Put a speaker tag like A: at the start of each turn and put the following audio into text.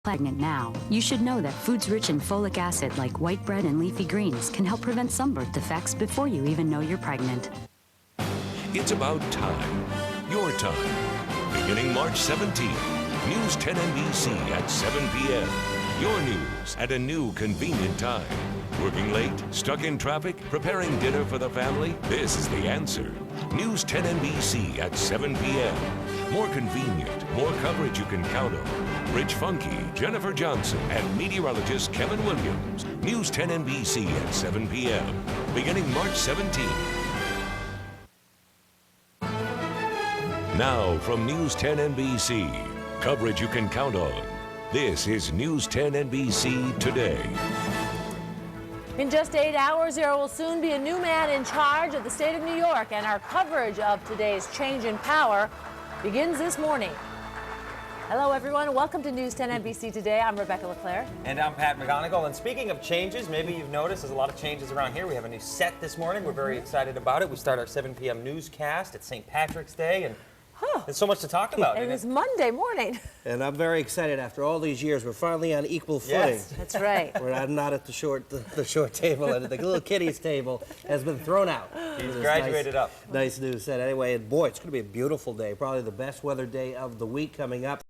A: Pregnant now, you should know that foods rich in folic acid like white bread and leafy greens can help prevent some birth defects before you even know you're pregnant.
B: It's about time. Your time. Beginning March 17th. News 10 NBC at 7 p.m. Your news at a new convenient time. Working late? Stuck in traffic? Preparing dinner for the family? This is the answer. News 10 NBC at 7 p.m. More convenient, more coverage you can count on. Rich Funky, Jennifer Johnson, and meteorologist Kevin Williams. News 10 NBC at 7 p.m. Beginning March 17th. Now from News 10 NBC, coverage you can count on. This is News 10 NBC Today.
C: In just 8 hours, there will soon be a new man in charge of the state of New York, and our coverage of today's change in power begins this morning. Hello, everyone. Welcome to News 10 NBC Today. I'm Rebecca LeClaire.
D: And I'm Pat McGonigal. And speaking of changes, maybe you've noticed there's a lot of changes around here. We have a new set this morning. We're very excited about it. We start our 7 p.m. newscast. It's St. Patrick's Day, and there's so much to talk about.
C: It is Monday morning.
E: And I'm very excited. After all these years, we're finally on equal footing.
D: Yes.
C: That's right.
E: Where I'm not at the short table, and the little kiddies table has been thrown out.
D: He's graduated up.
E: Nice news set. Anyway, and boy, it's going to be a beautiful day. Probably the best weather day of the week coming up.